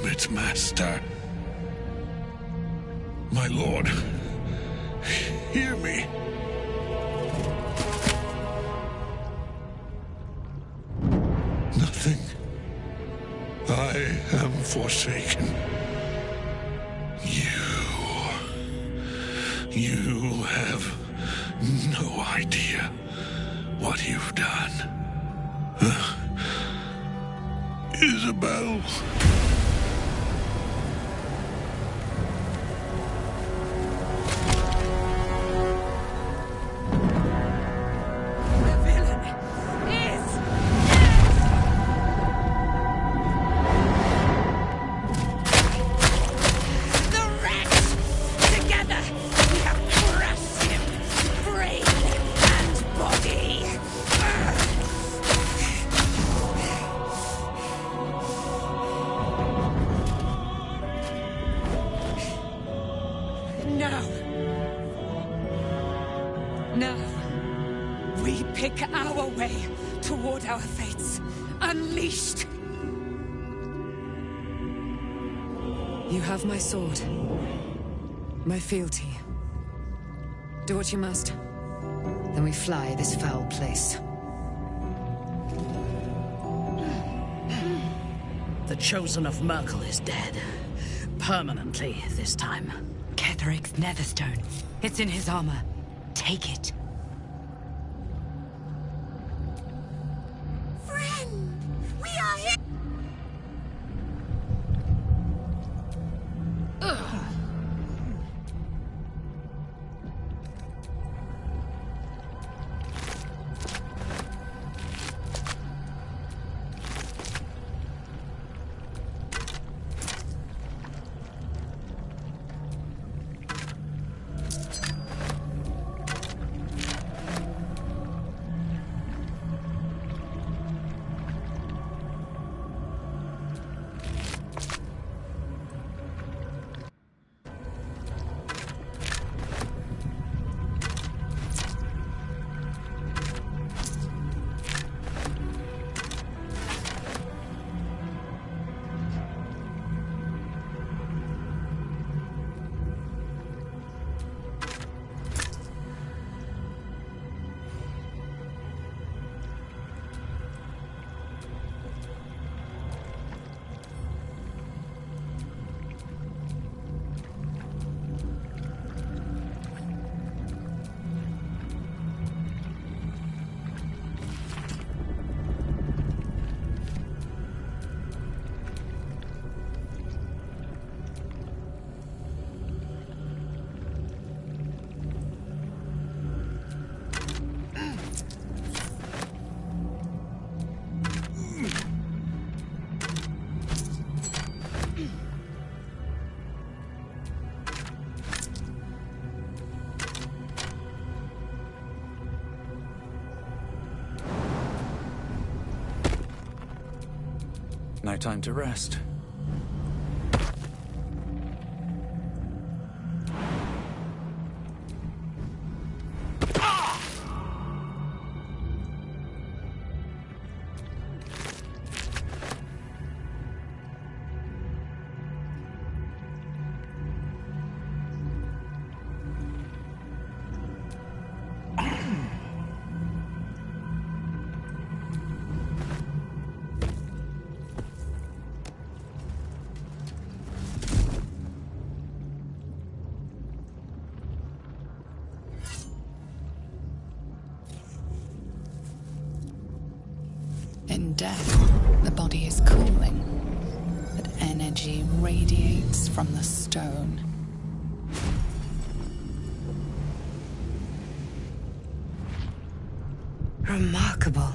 its master. My lord, hear me. Nothing. I am forsaken. You have no idea what you've done. Isabel. Now, we pick our way toward our fates, unleashed. You have my sword, my fealty. Do what you must. Then we fly this foul place. The Chosen of Merkel is dead. Permanently, this time. Ketheric's netherstone. It's in his armor. Take it. Friend, we are here. No time to rest. In death, the body is cooling, but energy radiates from the stone. Remarkable.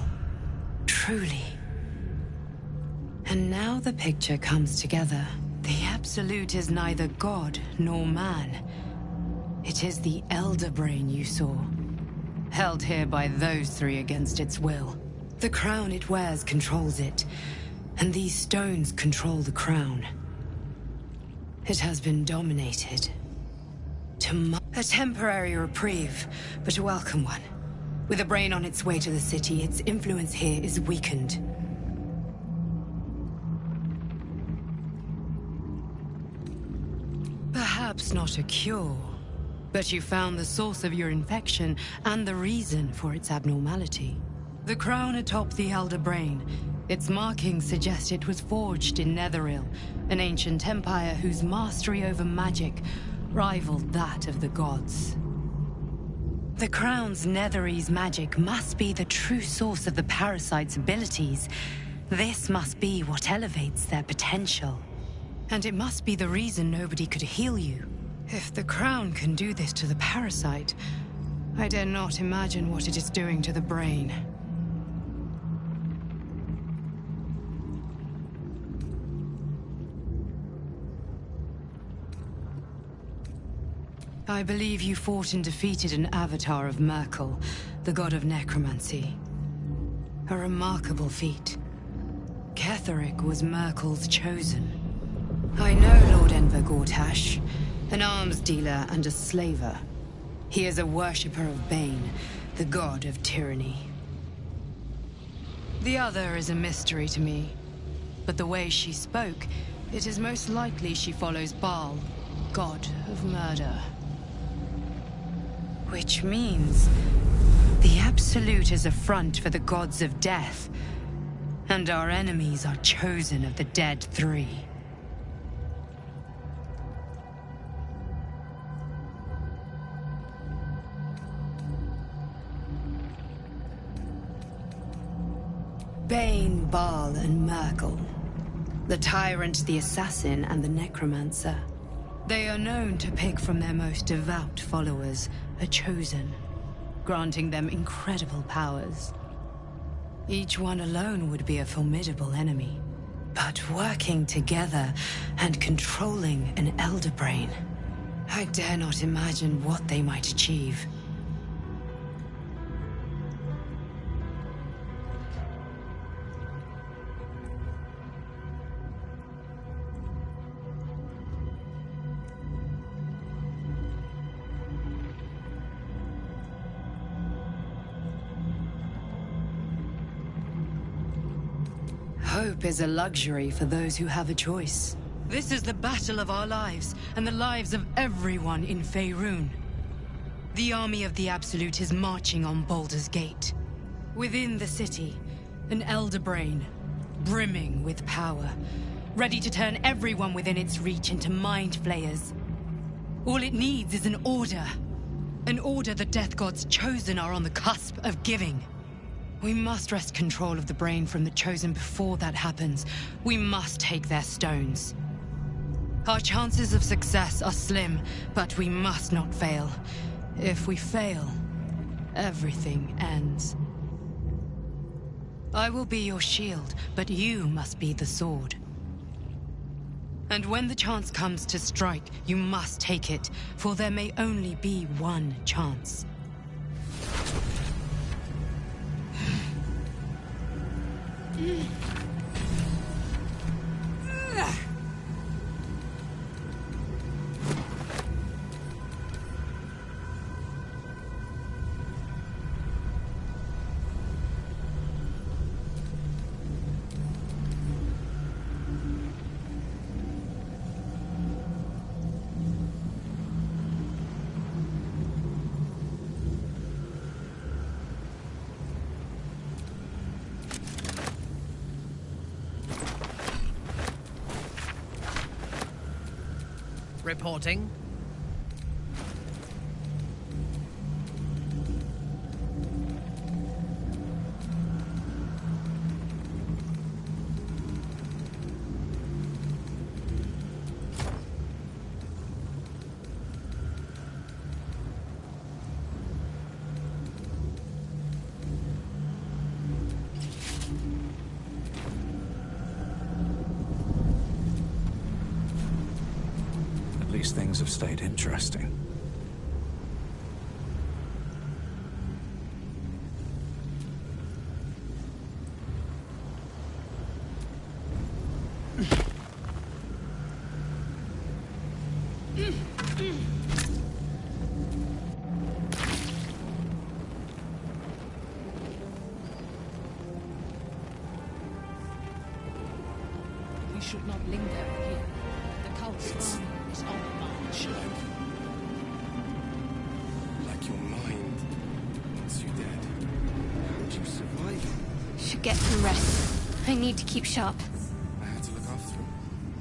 Truly. And now the picture comes together. The Absolute is neither God nor man. It is the Elder Brain you saw, held here by those three against its will. The crown it wears controls it, and these stones control the crown. It has been dominated. A temporary reprieve, but a welcome one. With a brain on its way to the city, its influence here is weakened. Perhaps not a cure, but you found the source of your infection and the reason for its abnormality. The crown atop the Elder Brain. Its markings suggest it was forged in Netheril, an ancient empire whose mastery over magic rivaled that of the gods. The crown's Netherese magic must be the true source of the parasite's abilities. This must be what elevates their potential. And it must be the reason nobody could heal you. If the crown can do this to the parasite, I dare not imagine what it is doing to the brain. I believe you fought and defeated an avatar of Merkel, the god of necromancy. A remarkable feat. Ketheric was Merkel's chosen. I know Lord Enver Gortash, an arms dealer and a slaver. He is a worshipper of Bane, the god of tyranny. The other is a mystery to me, but the way she spoke, it is most likely she follows Baal, god of murder. Which means the Absolute is a front for the gods of death, and our enemies are chosen of the Dead Three. Bane, Baal, and Merkel. The Tyrant, the Assassin, and the Necromancer. They are known to pick from their most devout followers a chosen, granting them incredible powers. Each one alone would be a formidable enemy. But working together and controlling an Elder Brain, I dare not imagine what they might achieve. Hope is a luxury for those who have a choice. This is the battle of our lives, and the lives of everyone in Faerun. The army of the Absolute is marching on Baldur's Gate. Within the city, an Elder Brain, brimming with power, ready to turn everyone within its reach into mind flayers. All it needs is an order the Death Gods chosen are on the cusp of giving. We must wrest control of the brain from the Chosen before that happens. We must take their stones. Our chances of success are slim, but we must not fail. If we fail, everything ends. I will be your shield, but you must be the sword. And when the chance comes to strike, you must take it, for there may only be one chance. Reporting. Things have stayed interesting. We should not linger here. The cult's army is on the march. march. Like your mind. Once you're dead, how did you survive? Should get some rest. I need to keep sharp. I had to look after him.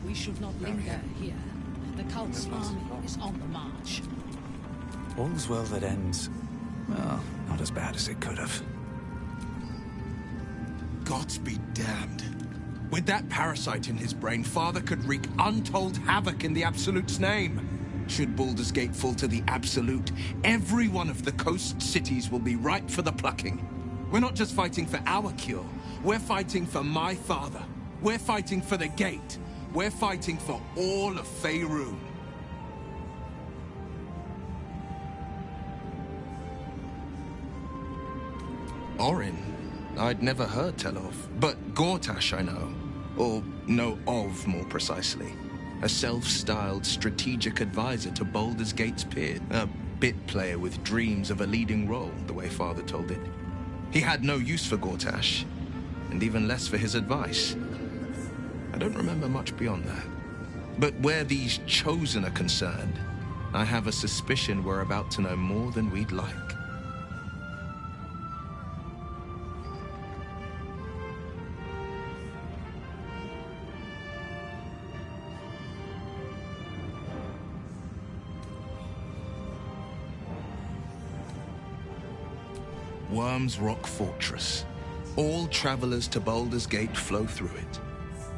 We should not linger here. The cult's army is on the march. All's well that ends. Well, not as bad as it could have. Gods be damned. With that parasite in his brain, Father could wreak untold havoc in the Absolute's name. Should Baldur's Gate fall to the Absolute, every one of the coast cities will be ripe for the plucking. We're not just fighting for our cure. We're fighting for my father. We're fighting for the Gate. We're fighting for all of Faerun. Orin, I'd never heard tell of, but Gortash I know. Or know of, more precisely. A self-styled strategic advisor to Baldur's Gate's peer. A bit player with dreams of a leading role, the way Father told it. He had no use for Gortash, and even less for his advice. I don't remember much beyond that. But where these Chosen are concerned, I have a suspicion we're about to know more than we'd like. Worm's Rock Fortress. All travelers to Baldur's Gate flow through it.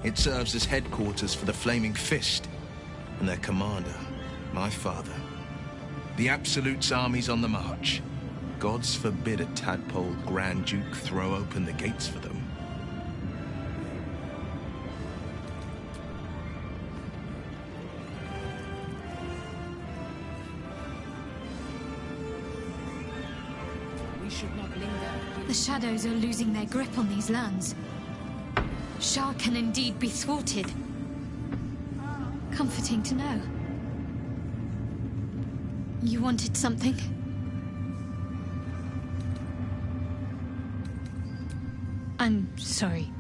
It serves as headquarters for the Flaming Fist, and their commander, my father. The Absolute's army's on the march. Gods forbid a tadpole Grand Duke throw open the gates for them. The shadows are losing their grip on these lands. Shah can indeed be thwarted. Comforting to know. You wanted something? I'm sorry.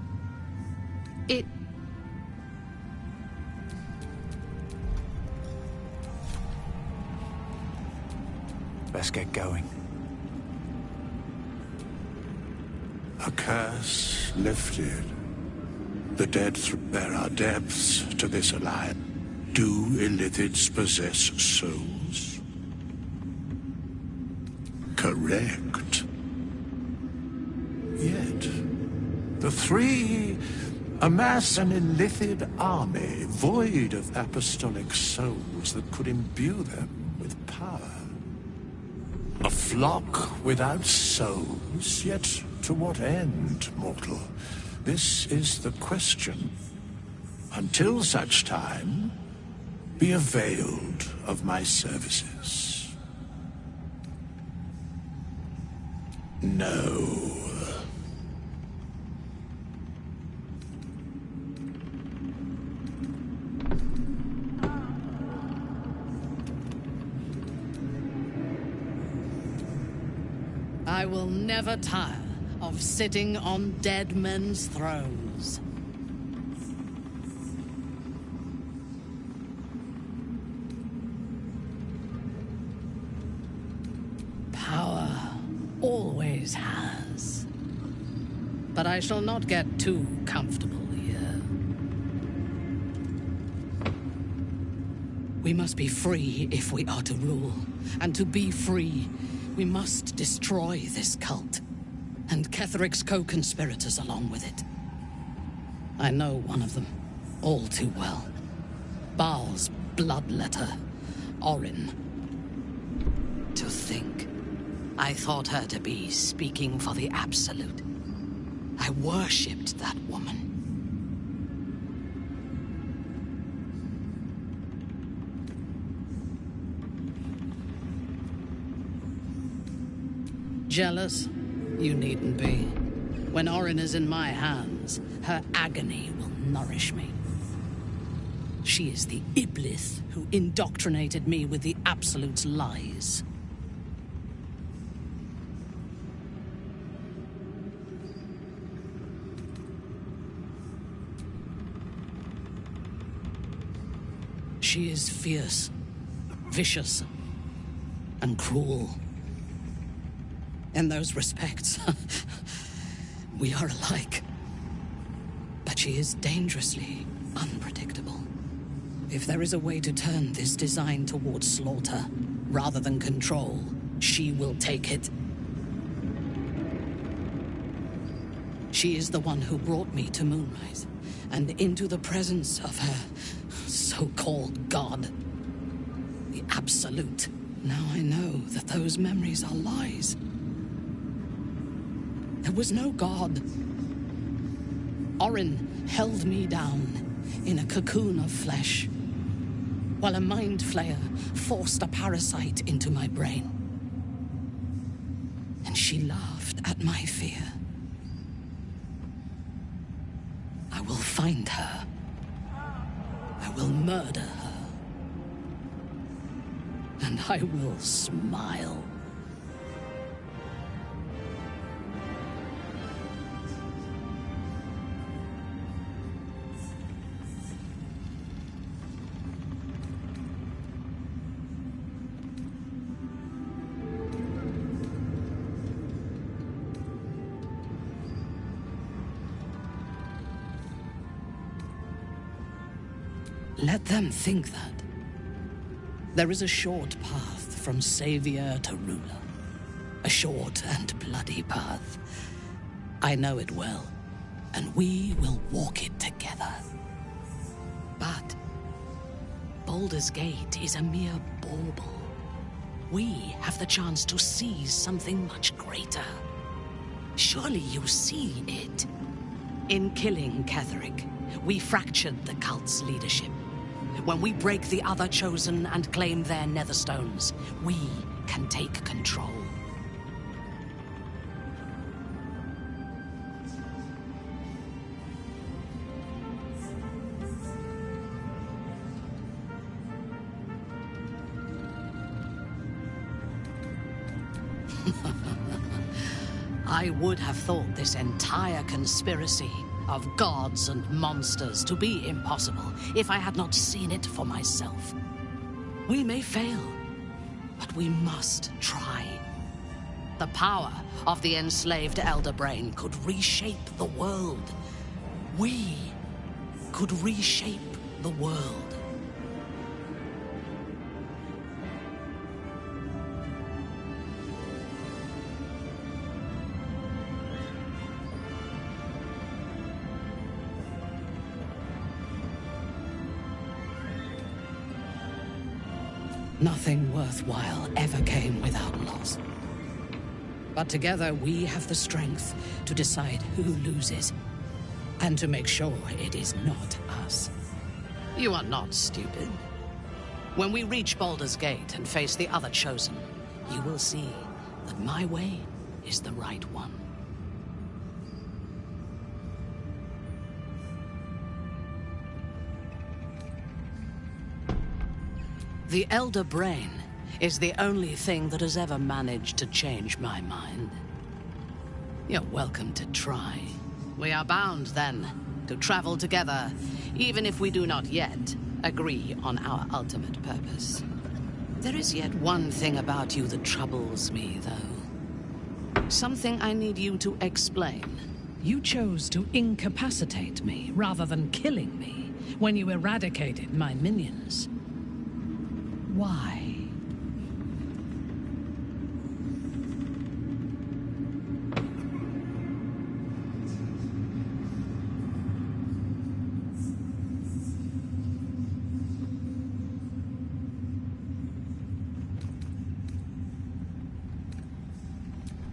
Best get going. A curse lifted. The dead, there are depths to this alliance. Do Illithids possess souls? Correct. Yet, the three amass an Illithid army void of apostolic souls that could imbue them with power. A flock without souls, yet to what end, mortal? This is the question. Until such time, be availed of my services. No. I will never tire of sitting on dead men's thrones. Power always has. But I shall not get too comfortable here. We must be free if we are to rule. And to be free, we must destroy this cult. And Ketheric's co-conspirators along with it. I know one of them, all too well. Baal's bloodletter, Orin. To think, I thought her to be speaking for the Absolute. I worshipped that woman. Jealous? You needn't be. When Orin is in my hands, her agony will nourish me. She is the Iblith who indoctrinated me with the Absolute's lies. She is fierce, vicious and cruel. In those respects, we are alike. But she is dangerously unpredictable. If there is a way to turn this design towards slaughter, rather than control, she will take it. She is the one who brought me to Moonrise, and into the presence of her so-called god. The Absolute. Now I know that those memories are lies. There was no god. Orin held me down in a cocoon of flesh, while a mind flayer forced a parasite into my brain. And she laughed at my fear. I will find her. I will murder her. And I will smile. Let them think that. There is a short path from savior to ruler. A short and bloody path. I know it well, and we will walk it together. But Baldur's Gate is a mere bauble. We have the chance to seize something much greater. Surely you see it. In killing Ketheric, we fractured the cult's leadership. When we break the other Chosen and claim their Netherstones, we can take control. I would have thought this entire conspiracy of gods and monsters to be impossible if I had not seen it for myself. We may fail, but we must try. The power of the enslaved Elder Brain could reshape the world. We could reshape the world. Nothing worthwhile ever came without loss. But together we have the strength to decide who loses, and to make sure it is not us. You are not stupid. When we reach Baldur's Gate and face the other Chosen, you will see that my way is the right one. The Elder Brain is the only thing that has ever managed to change my mind. You're welcome to try. We are bound, then, to travel together, even if we do not yet agree on our ultimate purpose. There is yet one thing about you that troubles me, though. Something I need you to explain. You chose to incapacitate me rather than killing me when you eradicated my minions. Why?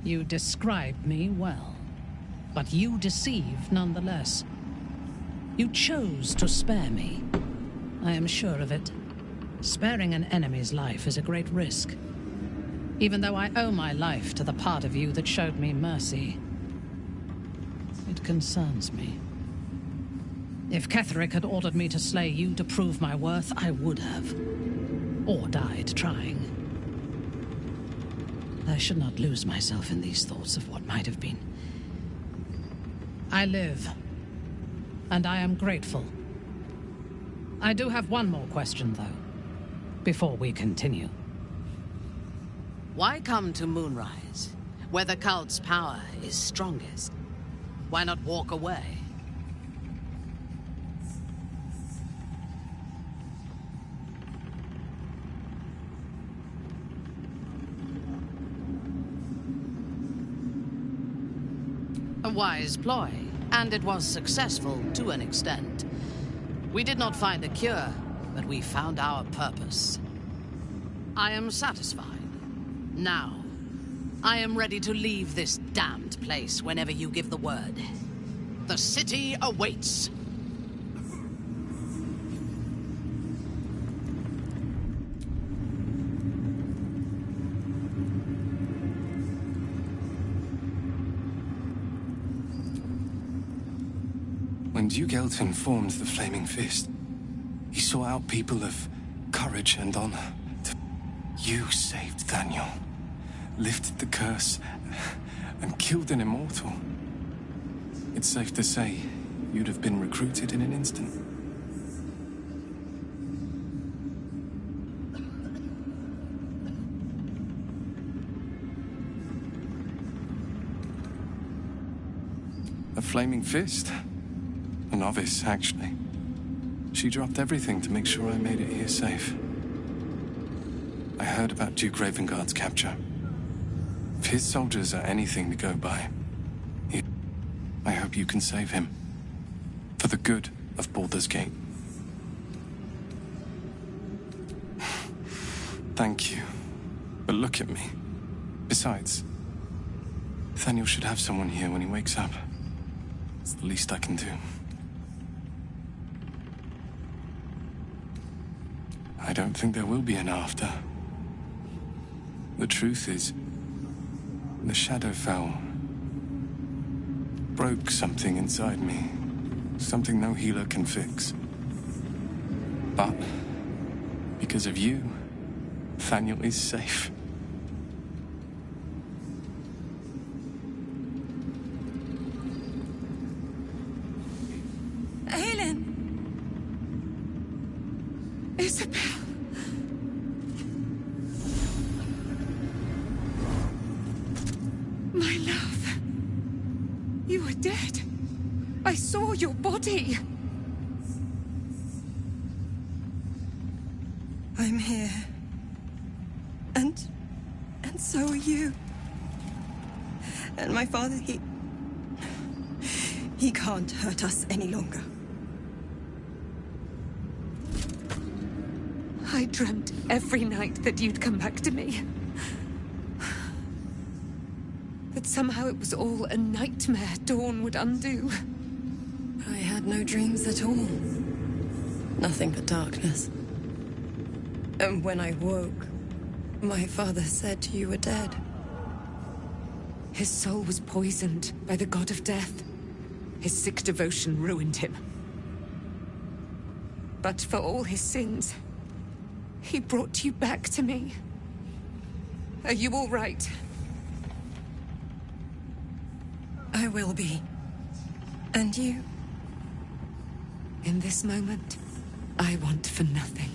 You described me well, but you deceived nonetheless. You chose to spare me. I am sure of it. Sparing an enemy's life is a great risk. Even though I owe my life to the part of you that showed me mercy, it concerns me. If Ketheric had ordered me to slay you to prove my worth, I would have. Or died trying. I should not lose myself in these thoughts of what might have been. I live, and I am grateful. I do have one more question, though. before we continue. Why come to Moonrise, where the cult's power is strongest? Why not walk away? A wise ploy, and it was successful to an extent. We did not find a cure, but we found our purpose. I am satisfied. Now, I am ready to leave this damned place whenever you give the word. The city awaits. When Duke Elton formed the Flaming Fist, he sought out people of courage and honor. You saved Daniel, lifted the curse, and killed an immortal. It's safe to say you'd have been recruited in an instant. A Flaming Fist? A novice, actually. She dropped everything to make sure I made it here safe. I heard about Duke Ravengard's capture. If his soldiers are anything to go by, I hope you can save him. For the good of Baldur's Gate. Thank you. But look at me. Besides, Nathaniel should have someone here when he wakes up. It's the least I can do. I don't think there will be an after. The truth is, the Shadowfell broke something inside me. Something no healer can fix. But, because of you, Nathaniel is safe. Aelin! Isabel! My love. You were dead. I saw your body. I'm here. And so are you. And my father, he can't hurt us any longer. I dreamt every night that you'd come back to me. That somehow it was all a nightmare Dawn would undo. I had no dreams at all. Nothing but darkness. And when I woke, my father said you were dead. His soul was poisoned by the god of death. His sick devotion ruined him. But for all his sins, he brought you back to me. Are you all right? I will be. And you? In this moment, I want for nothing.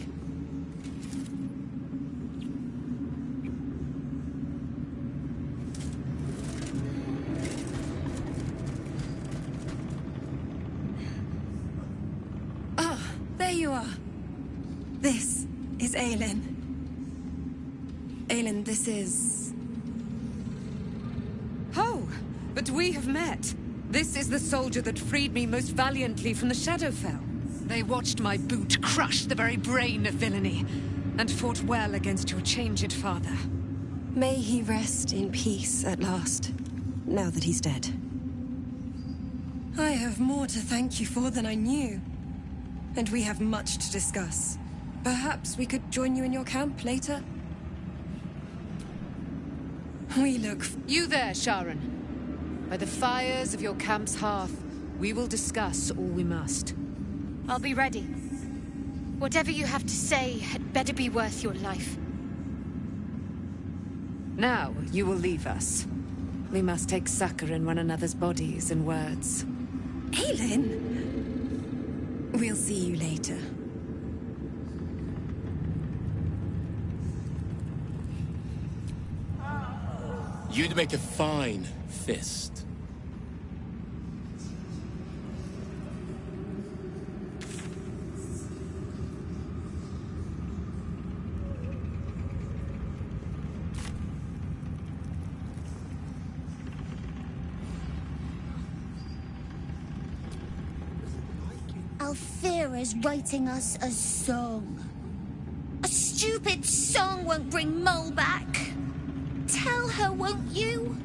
There you are. This is Aelin. Aelin, this is... Oh, but we have met. This is the soldier that freed me most valiantly from the Shadowfell. They watched my boot crush the very brain of villainy, and fought well against your changed father. May he rest in peace at last, now that he's dead. I have more to thank you for than I knew. And we have much to discuss. Perhaps we could join you in your camp later? We look... You there, Sharon. By the fires of your camp's hearth, we will discuss all we must. I'll be ready. Whatever you have to say had better be worth your life. Now, you will leave us. We must take succor in one another's bodies and words. Aelin! We'll see you later. You'd make a fine fist. Althera's writing us a song. A stupid song won't bring Mole back. Tell her, won't you?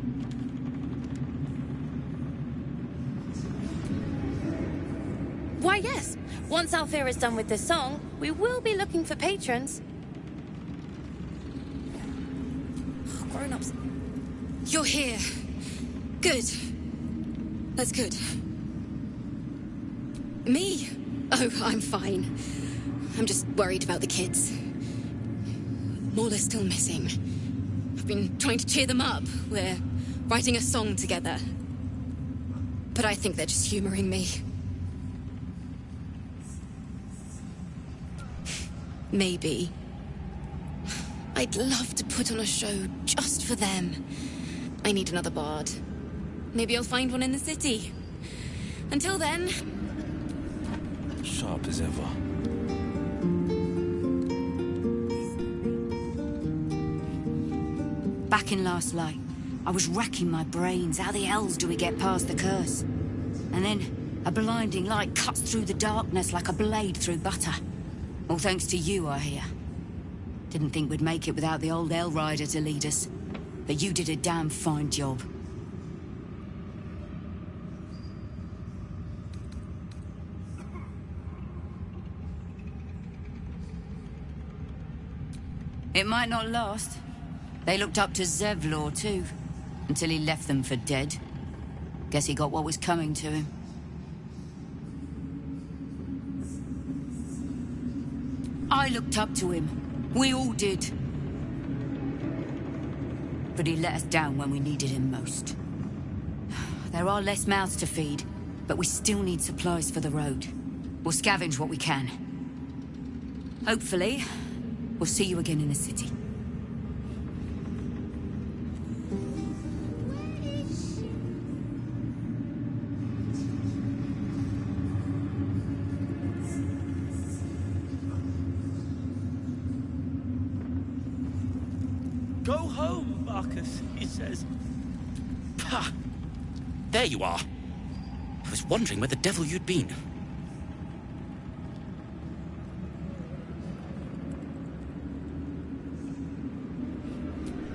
Why, yes. Once Althera's done with the song, we will be looking for patrons. Grown-ups. You're here. Good. That's good. Me? Oh, I'm fine. I'm just worried about the kids. Maul is still missing. I've been trying to cheer them up. We're writing a song together. But I think they're just humoring me. Maybe. I'd love to put on a show just for them. I need another bard. Maybe I'll find one in the city. Until then... Sharp as ever. Back in Last Light, I was racking my brains. How the hells do we get past the curse? And then a blinding light cuts through the darkness like a blade through butter. All thanks to you, I hear. Didn't think we'd make it without the old Hell Rider to lead us. But you did a damn fine job. It might not last. They looked up to Zevlor, too. Until he left them for dead. Guess he got what was coming to him. I looked up to him. We all did. But he let us down when we needed him most. There are less mouths to feed, but we still need supplies for the road. We'll scavenge what we can. Hopefully, we'll see you again in the city. Go home, Marcus, he says. Pah! There you are. I was wondering where the devil you'd been.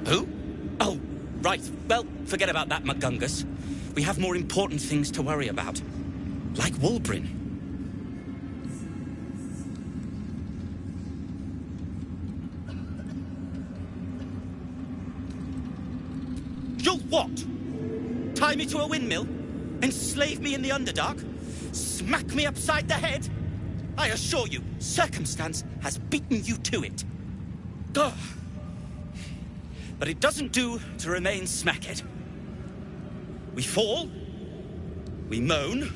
Who? Oh, right. Well, forget about that, McGungus. We have more important things to worry about. Like Wulbrin. You'll what? Tie me to a windmill? Enslave me in the Underdark? Smack me upside the head? I assure you, circumstance has beaten you to it. Ugh. But it doesn't do to remain smackhead. We fall, we moan,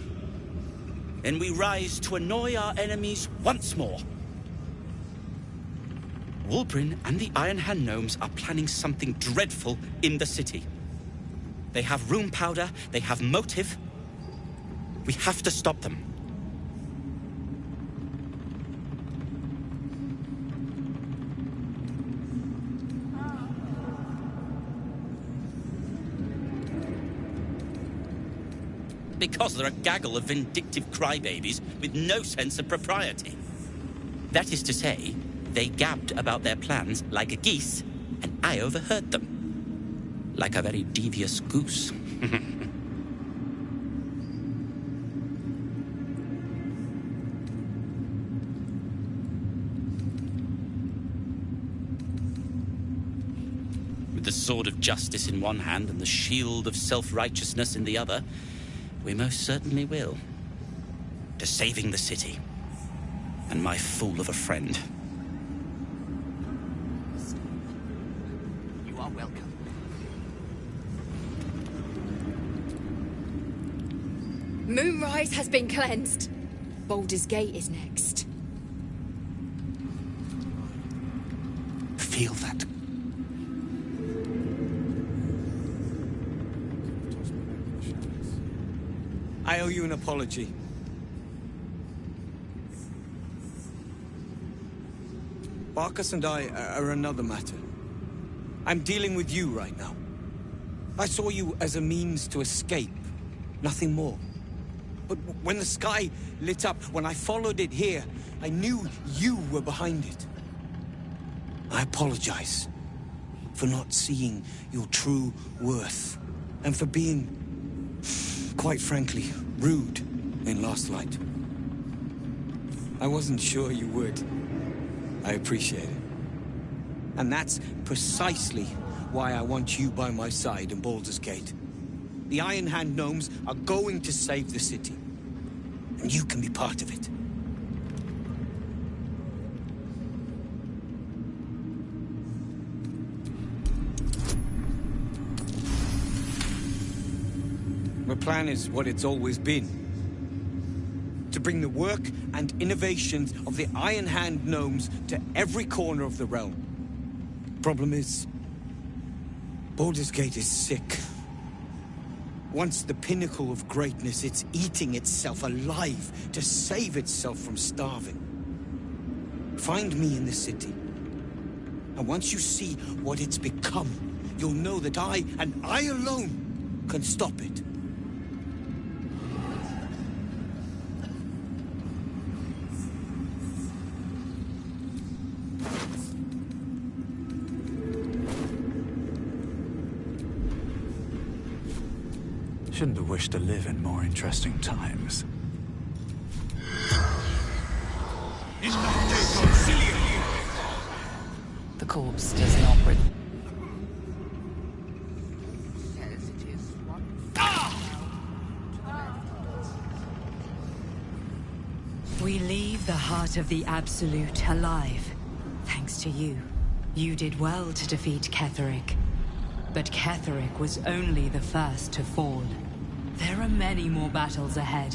and we rise to annoy our enemies once more. Wulbrin and the Iron Hand Gnomes are planning something dreadful in the city. They have rune powder, they have motive. We have to stop them. Because they're a gaggle of vindictive crybabies with no sense of propriety. That is to say, they gabbed about their plans like geese, and I overheard them. Like a very devious goose. With the sword of justice in one hand and the shield of self-righteousness in the other, we most certainly will. To saving the city. And my fool of a friend. You are welcome. Moonrise has been cleansed. Baldur's Gate is next. Feel that. I owe you an apology. Barkas and I are another matter. I'm dealing with you right now. I saw you as a means to escape, nothing more. But when the sky lit up, when I followed it here, I knew you were behind it. I apologize for not seeing your true worth, and for being, quite frankly, rude in Last Light. I wasn't sure you would. I appreciate it. And that's precisely why I want you by my side in Baldur's Gate. The Iron Hand gnomes are going to save the city, and you can be part of it. My plan is what it's always been. To bring the work and innovations of the Iron Hand gnomes to every corner of the realm. Problem is, Baldur's Gate is sick. Once the pinnacle of greatness, it's eating itself alive to save itself from starving. Find me in the city. And once you see what it's become, you'll know that I, and I alone, can stop it. Shouldn't have wished to live in more interesting times. The corpse does not breathe. We leave the heart of the Absolute alive. Thanks to you. You did well to defeat Ketheric. But Ketheric was only the first to fall. There are many more battles ahead,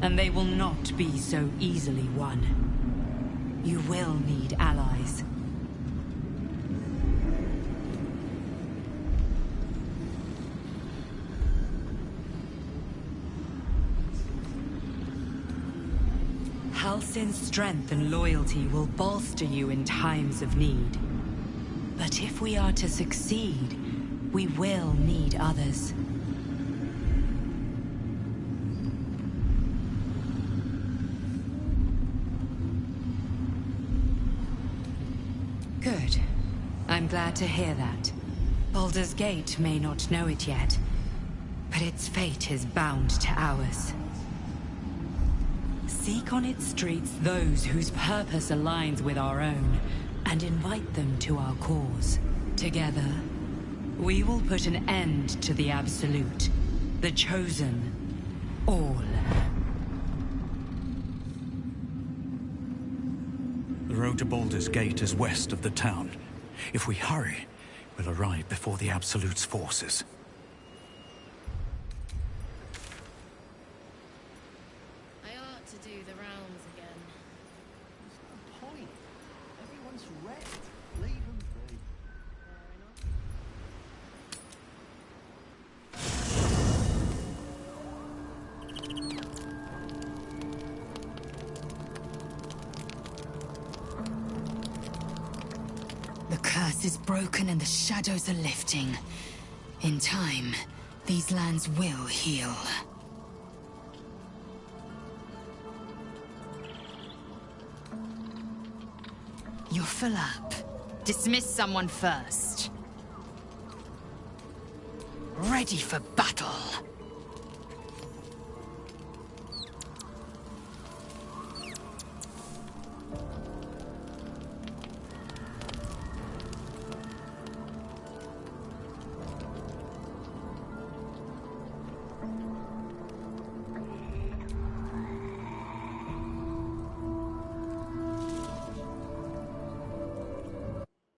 and they will not be so easily won. You will need allies. Halsin's strength and loyalty will bolster you in times of need. But if we are to succeed, we will need others. Good. I'm glad to hear that. Baldur's Gate may not know it yet, but its fate is bound to ours. Seek on its streets those whose purpose aligns with our own, and invite them to our cause. Together, we will put an end to the Absolute, the Chosen, all. The road to Baldur's Gate is west of the town. If we hurry, we'll arrive before the Absolute's forces. I ought to do the rounds again. What's the point? Everyone's wrecked. Leave them be. The curse is broken and the shadows are lifting. In time, these lands will heal. You're full up. Dismiss someone first. Ready for